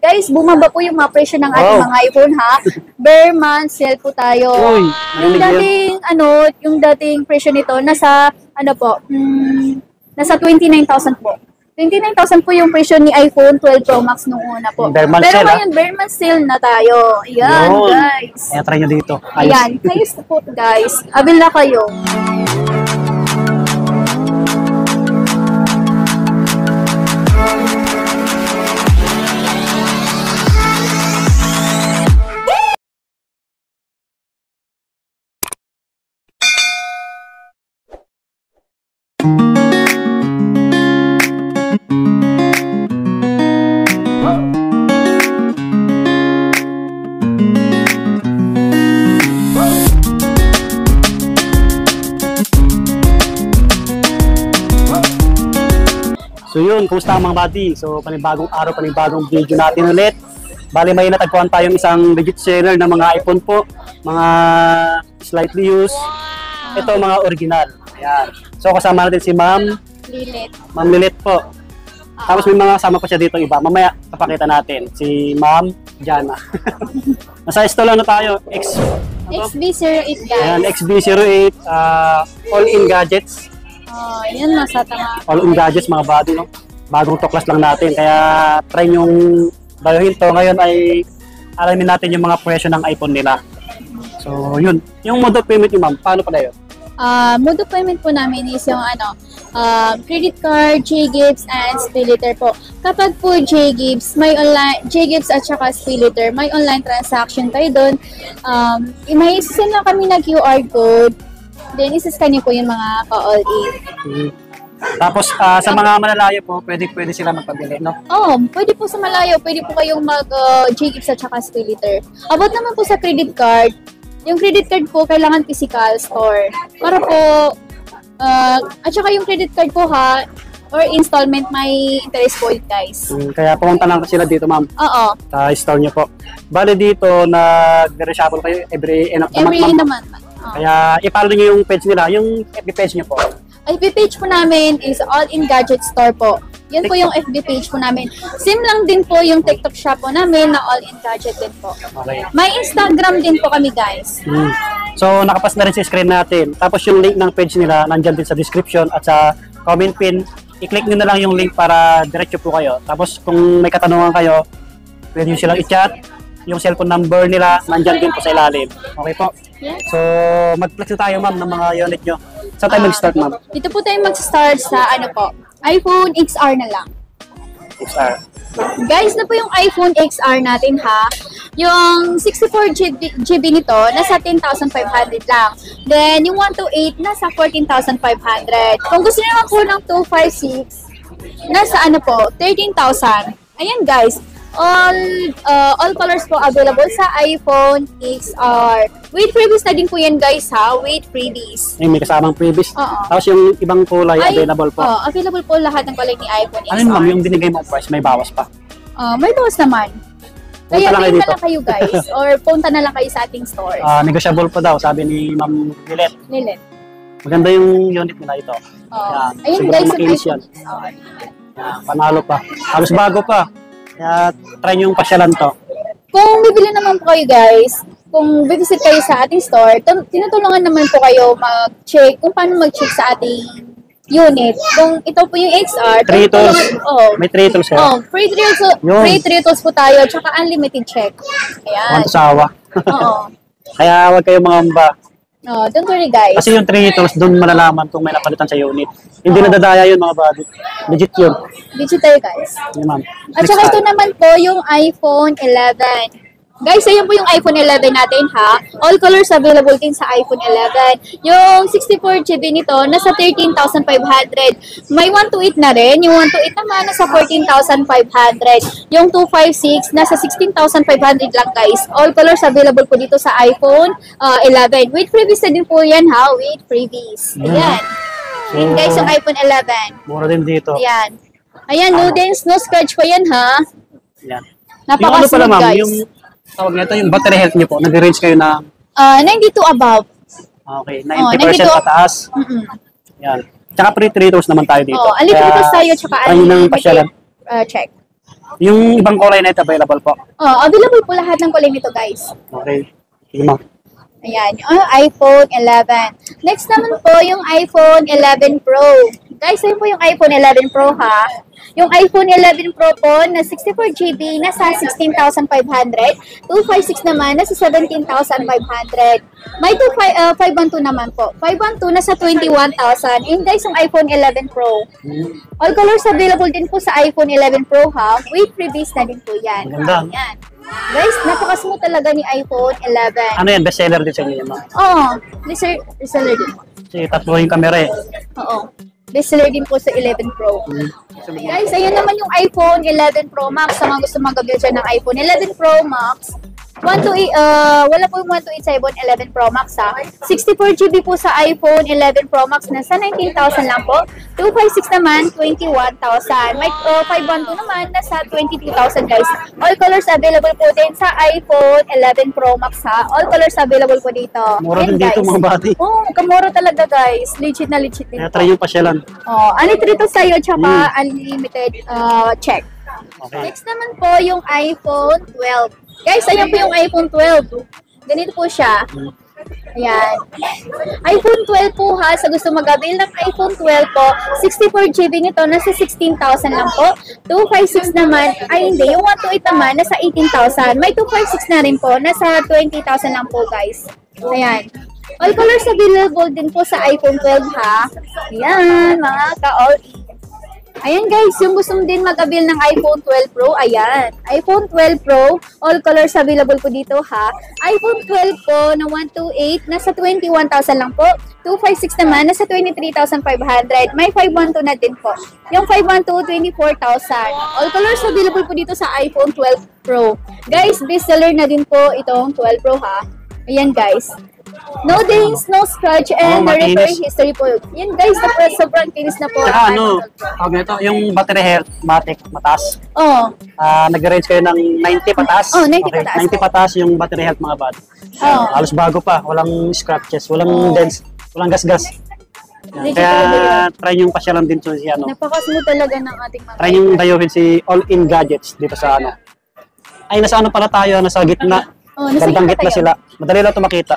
Guys, bumaba po yung mga presyo ng ating mga iPhone ha. Per month sale po tayo. Uy, yung dating presyo nito nasa nasa 29,000 po. 29,000 po yung presyo ni iPhone 12 Pro Max nung una po. Pero ngayon, bare month sale na tayo. Ayan, guys. Kaya try nyo dito. Ayan, ayos po guys. Abil na kayo. So yun, kumusta mga buddy? So panibagong araw, panibagong video natin ulit. Bali may natagpuan tayong isang legit seller ng mga iPhone po. Mga slightly used. Ito mga original. Ayan. So kasama natin si Ma'am Lilit. Ma'am Lilit po. Tapos may mga kasama pa siya dito iba. Mamaya papakita natin. Si Ma'am Jana. Nasa store lang na tayo. XB08 guys. Ayan, XB08. All-in gadgets. Yan nasa tama. All-in gadgets mga buddy, no? Bagong tuklas lang natin. Kaya try yung bayuhin to. Ngayon ay alamin natin yung mga presyo ng iPhone nila. So yun. Yung mode of payment yung ma'am, paano pala yun? Mode of payment po namin is yung credit card, J-Gibbs, and SpeedLetter po. Kapag po J-Gibbs, J-Gibbs at saka SpeedLetter, may online transaction tayo doon. May send lang kami na QR code. Then, isa-scan niyo po yung mga ka-all-in. Tapos, sa mga malalayo po, pwede sila magpabili, no? Pwede po sa malayo. Pwede po kayong mag-J-Gibbs at saka SpeedLetter. About naman po sa credit card, yung credit card po, kailangan physical store. Para po, at saka yung credit card po or installment, may interest po guys. Kaya pumunta lang sila dito, ma'am. Oo. Sa store niyo po. Bale dito, nag-reshuffle kayo every end of the month, Every naman. Kaya i-follow niyo yung page nila, yung FB page niyo po. FB page po namin is All-in Gadget Store po. Yan po yung FB page po namin. Same lang din po yung TikTok shop po namin na All-in Gadget din po. Okay. May Instagram din po kami guys. So nakapas na rin sa screen natin. Tapos yung link ng page nila nandyan din sa description at sa comment pin. I-click nyo na lang yung link para diretso po kayo. Tapos kung may katanungan kayo, pwede nyo silang i-chat. Yung cellphone number nila nandyan din po sa ilalim. Okay po? Yes. So mag-flex na tayo ma'am ng mga unit nyo. Saan tayo mag-start ma'am? Dito po tayo mag-start sa iPhone XR na lang. XR. Guys, na po yung iPhone XR natin ha. Yung 64GB nito, nasa 10,500 lang. Then, yung 128, nasa 14,500. Kung gusto niyo naman po ng 256, nasa 13,000. Ayan guys, all colors po available sa iPhone XR. With freebies na din po yan guys ha, with freebies. May kasamang freebies. Tapos yung ibang kulay available po. Available po lahat ng kulay ni iPhone XR. Ano ma'am, yung binigay mo price, may bawas pa? May bawas naman. Kaya tingin na lang kayo guys, or punta na lang kayo sa ating stores. Negotiable pa daw, sabi ni Ma'am Lilet. Maganda yung unit nila ito. Ayun guys, yung iPhone XR. Panalo pa. Halos bago pa. Kaya try nyo yung pasyalan to. Kung bibili naman po kayo guys, kung visit kayo sa ating store, tinutulungan naman po kayo mag-check kung paano mag-check sa ating unit. Kung ito po yung XR, 3 tools. May 3 tools eh. Free 3 tools po tayo, tsaka unlimited check. Ayan. Ang sawa. Kaya huwag kayong mangamba. Don't worry guys. Kasi yung 3 tools, doon malalaman kung may napalitan sa unit. Hindi nadadaya yun mga buddy. Legit yun. Legit tayo guys. Yun ma'am. At saka ito naman po yung iPhone 11. Guys, ayan po yung iPhone 11 natin ha. All colors available din sa iPhone 11. Yung 64GB nito, nasa 13,500. May 128 na rin. Yung 128 naman, nasa 14,500. Yung 256, nasa 16,500 lang guys. All colors available po dito sa iPhone 11. With freebies na din po yan ha. With freebies. Ayan. Ayan guys, yung iPhone 11. Mura din dito. Ayan. Ayan, no dents, no scratch po yan ha. Ayan. Napaka-smooth guys. Yung tawag nito, yung battery health niyo po, nag-range kayo na 92 above. Okay, 90% pataas. Yan. Tsaka free 3 tools naman tayo dito. Unlimited tayo, tsaka unlimited check. Yung ibang kulay na ito available po. Oh, available po lahat ng kulay nito, guys. Okay. Sige ma'am. Ayan, yung iPhone 11. Next naman po, yung iPhone 11 Pro. Guys, ayun po yung iPhone 11 Pro ha. Yung iPhone 11 Pro po na 64GB nasa 16,500. 256 naman nasa 17,500. May 512 naman po. 512 nasa 21,000. And guys, yung iPhone 11 Pro. All colors available din po sa iPhone 11 Pro ha. With freebies na din po yan. Ganda. Ayan. Guys, napaka-smooth talaga ni iPhone 11. Ano yan? Bestseller din sa inyo ma'am. Oo, reseller din po. Kasi tatlo yung camera eh. Oo. Bestseller din po sa 11 Pro. Guys, ayun naman yung iPhone 11 Pro Max. Sa mga gusto mag-avail dyan ng iPhone 11 Pro Max. Wala po yung 128 sa iPhone 11 Pro Max ha. 64GB po sa iPhone 11 Pro Max na sa 19,000 lang po. 256 naman, 21,000. May 512 naman na sa 22,000 guys. All colors available po din sa iPhone 11 Pro Max ha. All colors available po dito. Mura din dito mga bati. Oo, kamura talaga guys. Legit na legit din. Kaya try yung pasyalan. Oh, unlimited sa'yo tsaka unlimited check. Okay. Next naman po yung iPhone 12. Guys, ayan po yung iPhone 12. Ganito po siya. Ayan. iPhone 12 po ha. Sa gusto mag-avail ng iPhone 12 po, 64GB nito, nasa 16,000 lang po. 256 naman, ay hindi, yung 128 naman, nasa 18,000. May 256 na rin po, nasa 20,000 lang po guys. Ayan. All colors available din po sa iPhone 12 ha. Ayan, mga ka-all. Ayan guys, yung gusto mo din mag-avail ng iPhone 12 Pro, ayan. iPhone 12 Pro, all colors available po dito ha. iPhone 12 po na 128, nasa 21,000 lang po. 256 naman, nasa 23,500. May 512 na din po. Yung 512, 24,000. All colors available po dito sa iPhone 12 Pro. Guys, bestseller na din po itong 12 Pro ha. Ayan guys. No dings, no scratch, and no repair history po. Yan guys, sobrang kinis na po. Tsaka ano, yung battery health, mataas. Oo. Nag-range kayo ng 90 pataas. Oh, 90 pataas. 90 pataas yung battery health mga bad. Halos bago pa, walang scratches, walang dents, walang gas-gas. Kaya try yung pasyalan din si ano. Napaka-smooth talaga ng ating mga. Try yung dayuhin si All-in Gadgets dito sa ano. Ay, nasa ano pala tayo, nasa gitna. Nasa Gandang gitna sila. Madali lang ito makita.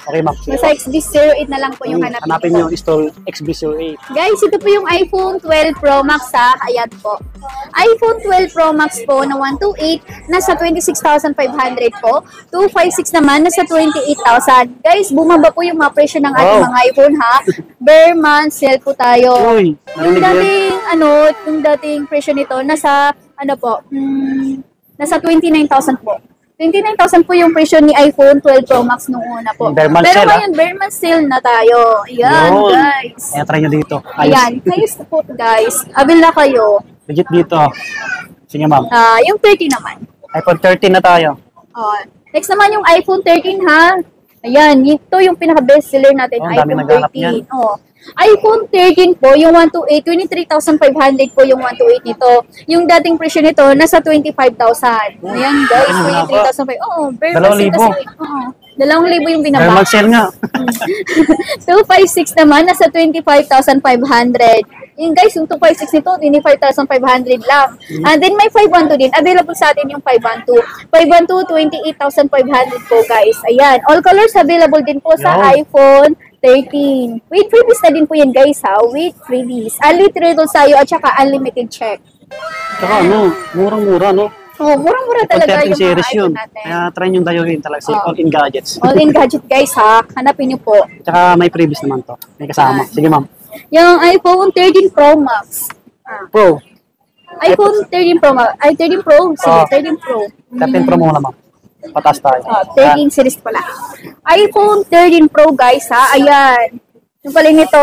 Okay, ma'am. Nasa XB08 na lang po yung hanapin. Hanapin nyo yung install XB08. Guys, ito po yung iPhone 12 Pro Max ha. Ayan po. iPhone 12 Pro Max po na 128, nasa 26,500 po. 256 naman, nasa 28,000. Guys, bumaba po yung mga presyo ng ating mga iPhone ha. Bare month sale po tayo. Uy, yung dating presyo nito, nasa, nasa 29,000 po. 29,000 po yung presyo ni iPhone 12 Pro Max nung una po. Pero ngayon, bare month sale na tayo. Ayan, guys. Kaya try nyo dito. Ayan, ayos po guys. Avail na kayo. Legit dito. Sige ma'am. Yung 30 naman. iPhone 13 na tayo. Next naman yung iPhone 13 ha. Ayan, ito yung pinaka-best seller natin, iPhone 13. iPhone 13 po, yung 128, 23,500 po yung 128 nito. Yung dating presyo nito, nasa 25,000. Ayan guys, 23,500. Oo, bare 2,000. 2,000 yung binaba. Bare mag-sell nga. 256 naman, nasa 25,500. Yung guys, yung 256 nito, 25,500 lang. And then may 512 din. Available sa atin yung 512. 512, 28,500 po guys. Ayan. All colors available din po sa iPhone 13. With freebies na din po yan guys ha. With freebies. Unlimited sa'yo at saka unlimited check. Tsaka murang-mura no? Murang-mura talaga yung mga iPhone natin. Kaya try nyo dayuhin talaga si All-in Gadgets. All-in Gadget guys ha. Hanapin nyo po. Tsaka may freebies naman to. May kasama. Sige ma'am. Yung iPhone 13 Pro Max. Pro. iPhone 13 Pro Max. 13 Pro. Sige, 13 Pro. 13 Pro muna ma'am. Pataas tayo. 13 series pala. iPhone 13 Pro guys ha. Ayan. Yung pala nito,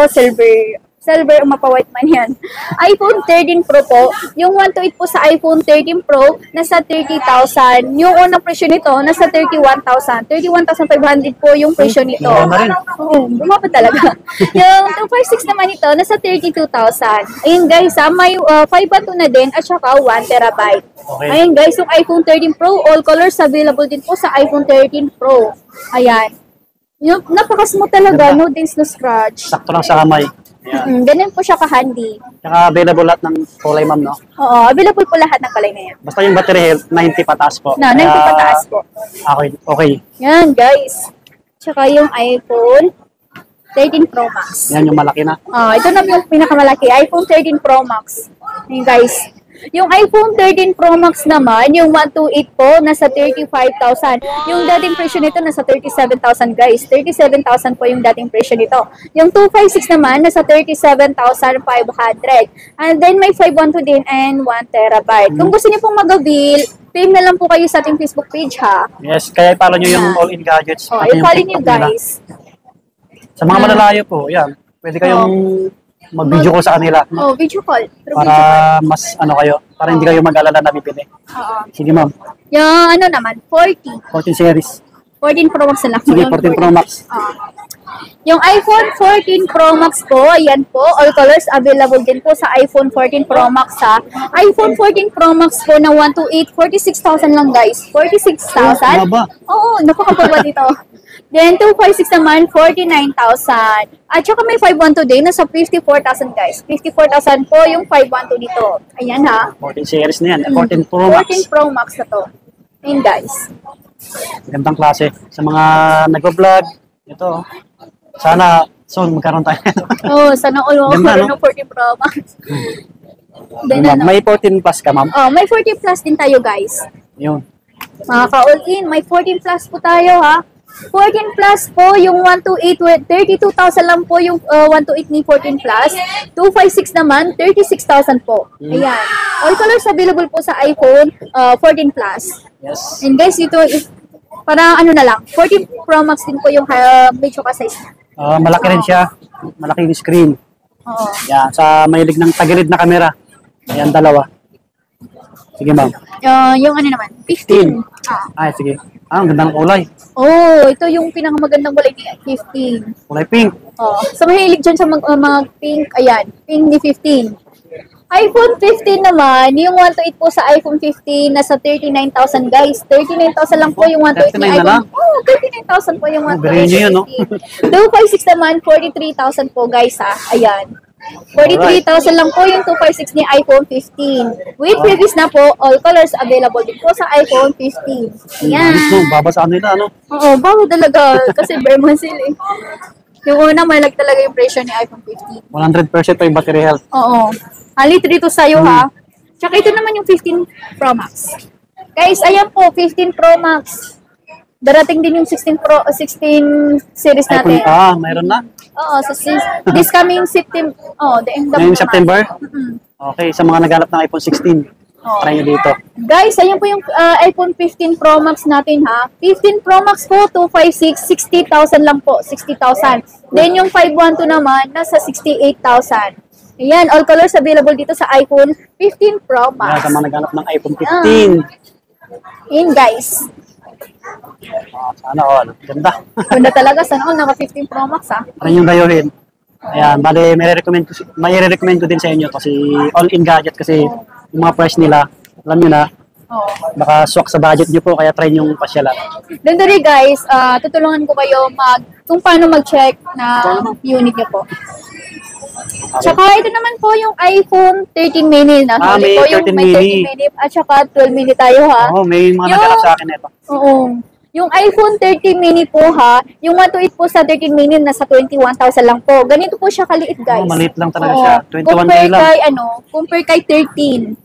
silver, mapa-white man yan. iPhone 13 Pro po. Yung 128 po sa iPhone 13 Pro, nasa 30,000. Yung unang presyo nito, nasa 31,000. 31,500 po yung presyo nito. Bumaba talaga. Yung 256 naman ito, nasa 32,000. Ayun guys, may 512 na din at saka 1 terabyte. Okay. Ayun guys, yung iPhone 13 Pro, all colors available din po sa iPhone 13 Pro. Ayan. Yung napaka-smooth talaga, no dings, no scratch. Sakto lang sa kamay. Ayan. Ganun po siya ka-handy. Tsaka available lahat ng kulay, ma'am, no? Oo, available po lahat ng kalay na yan. Basta yung battery health, 90 pataas po. Na, 90 pataas po. Okay, okay. Yan, guys. Tsaka yung iPhone 13 Pro Max. Yan yung malaki na. Ito na yung pinakamalaki, iPhone 13 Pro Max. Ayan, guys. Yung iPhone 13 Pro Max naman, yung 128 po, nasa 35,000. Yung dating presyo nito, nasa 37,000, guys. 37,000 po yung dating presyo nito. Yung 256 naman, nasa 37,500. And then, may 512 din and 1 terabyte. Kung gusto niyo pong mag-avail, PM na lang po kayo sa ating Facebook page, ha? Yes, kaya follow nyo yung all-in gadgets. pati yung I-follow TikTok niyo, nila. guys. Sa mga malalayo po, yan. Pwede kayong mag-video call sa kanila. Video call. Through Para video call. mas kayo, para hindi kayo mag-alala na bibili. Oo. Sige, ma'am. Yung ano naman, 40. 14 series. 14 Pro Max na lang. Sige, Yung 14 Pro Max. Yung iPhone 14 Pro Max po, ayan po, all colors available din po sa iPhone 14 Pro Max, ha. iPhone 14 Pro Max po na 128, 46,000 lang, guys. 46,000? Baba. Oo, napakababa dito. Then, 256 naman, 49,000. At saka may 512 din, nasa 54,000, guys. 54,000 po yung 512 dito. Ayan, ha. 14 series na yan. 14 Pro Max. 14 Pro Max na to. Ayan, guys. Gandang klase. Sa mga nag-vlog, ito. Sana soon magkaroon tayo. Sana all Ganda, meron no? ng 14 Pro Max. Then, Ma'am, ano? may 14 plus ka, ma'am. May 14 plus din tayo, guys. Yun. Mga ka-all-in, may 14 plus po tayo, ha. 14 plus po, yung 128 with 32,000 lang po yung 128 ni 14 plus. 256 naman, 36,000 po. Ayan. All colors available po sa iPhone 14 plus. Yes. And guys, ito is parang ano na lang, 14 Pro Max din po yung medyo ka-size niya. Malaki rin siya. Malaki yung screen. Oo. Yan. Sa mahilig ng tagilid na kamera. Ayan, dalawa. Sige, ma'am. Yung ano naman, 15. Ay, sige. Ang ganda ng kulay. Ito yung pinakamagandang kulay ni 15. Kulay pink. So mahilig dyan sa mga pink, ayan, pink ni 15. iPhone 15 naman, yung 128 po sa iPhone 15, nasa 39,000, guys. 39,000 lang po yung 128 ni 39 na lang? iPhone. 39,000 po yung 128 Bilhin nyo yun, no? 256 naman, 43,000 po, guys, ha. Ayan. 43,000 lang po yung 256 ni iPhone 15. With previous na po, all colors available din po sa iPhone 15. Ayan. Babasaan nila, ano? Oo, bago talaga. Kasi Vermont sila eh. Yung una, malag talaga yung presyo ni iPhone 15. 100% pa yung battery health. Oo. Ali, 3 to sa'yo, ha. Tsaka ito naman yung 15 Pro Max. Guys, ayan po, 15 Pro Max. Darating din yung 16 series natin. Mayroon na. Oo, so this coming September. The end of Ngayong the September? month. Okay, sa mga naghanap ng iPhone 16. Try nyo dito. Guys, ayan po yung iPhone 15 Pro Max natin, ha. 15 Pro Max po, 256, 60,000 lang po, 60,000. Then yung 512 naman, nasa 68,000. Ayan, all colors available dito sa iPhone 15 Pro Yan, Max. sa mga naghanap ng iPhone 15. Ayan, guys. Sana all. Ganda. Ganda talaga, sana all, naka 15 Pro Max, ha. Try nyo gayuhin. Ayan, bali, may recommend ko din sa inyo kasi all-in gadget kasi yung mga price nila, alam nyo na, baka swak sa budget nyo po, kaya try nyo pasyalan. Then rin, guys, tutulungan ko kayo kung paano mag-check na unit nyo po. Tsaka ito naman po yung iPhone 13 mini na. May po yung 13 may 13 mini. mini at saka 12 mini tayo, ha. May mga naghanap sa akin ito. Oo. Yung iPhone 13 mini po, ha, yung 128 po sa 13 mini nasa 21,000 lang po. Ganito po siya kaliit, guys. Maliit lang talaga siya. 21K compare lang. kay compare kay 13.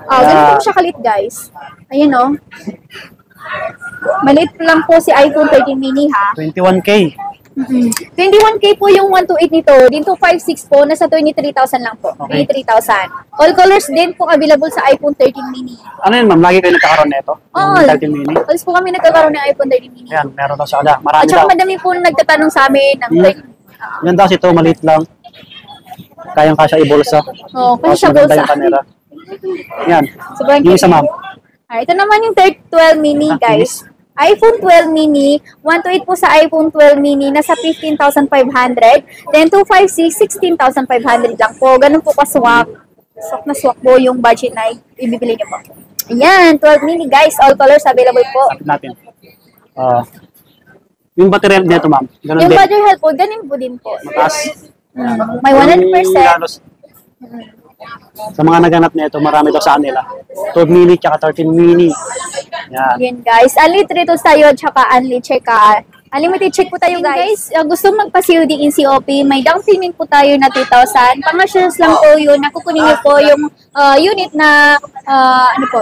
Ganito po siya kaliit, guys. Ayun, oh. Maliit lang po si iPhone 13 mini, ha. 21K. 21K po yung 128 nito. Din 256 po, nasa 23,000 lang po. Okay. 23,000. All colors din po available sa iPhone 13 mini. Ano yun, ma'am? Lagi kayo nagkakaroon nito? Oo. Yung 13 mini? Alis po kami nagkakaroon ng iPhone 13 mini. Yan, meron daw sa kada. At Marami saka daw. madami po nagtatanong sa amin ng Yan daw ito, maliit lang. Kayang kasya ibulsa. kasi siya maganda bulsa. yung camera. Yan. Sobrang Yung isa, cute. ma'am. Ito naman yung 12 mini, guys. iPhone 12 mini, 128 po sa iPhone 12 mini, nasa 15,500. Then 256, 16,500 lang po. Ganun po kaswak. Swak na swak po yung budget na ibibili niyo po. Ayan, 12 mini, guys. All colors available po. Tapos natin. Yung battery health nito, ma'am. Ganun Yung din. battery health po, ganun po din po. Mataas. May 100%. Halos, sa mga naganap na ito, marami daw sa nila. 12 mini tsaka 13 mini. Yan. Yan guys, unli 3 to tayo, tsaka unli check unlimited check po tayo guys. Gusto magpa-COD in COP, may down payment po tayo na 2,000. Pang-assurance lang po yun, nakukunin niyo po yung unit na,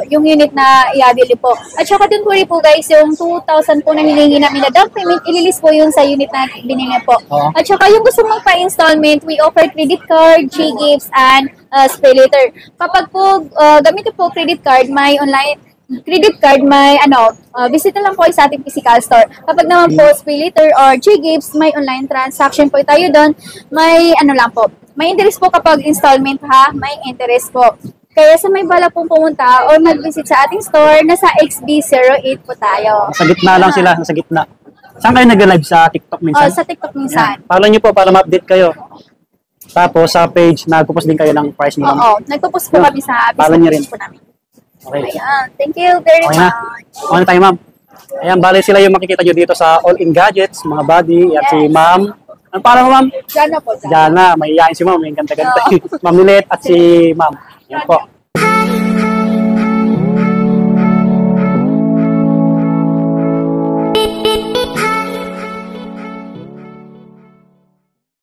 yung unit na i-avail po. At saka din po rin po guys, yung 2,000 po na hilingi namin na down payment, ililis po yun sa unit na binili po. At saka yung gusto magpa-installment, we offer credit card, G-Gifts, and Pay Later. Kapag po gamitin po credit card, may online credit card, may visit na lang po sa ating physical store. Kapag naman po Pay Later or G-Gifts, may online transaction po tayo doon. May lang po. May interest po kapag installment ha, may interest po. Kaya sa may bala pong pumunta or mag-visit sa ating store, nasa XB08 po tayo. Sa gitna lang sila, sa gitna. Saan kayo nag-live? Sa TikTok minsan? Sa TikTok minsan. Follow nyo po para ma-update kayo. Tapos sa page, nagpo-post din kayo ng price mo. Oo, nagpo-post po kami sa Follow nyo rin. po namin. Okay. Ayan, thank you very Okay much. na. Okay na tayo, ma'am. Ayan, bali sila yung makikita nyo dito sa All-In Gadgets, mga buddy, at si ma'am. Ano parang ma'am? Jana po. Jana, mahihayin si ma'am, may ganda-ganda. Ma'am Nilet at si ma'am. Yan po.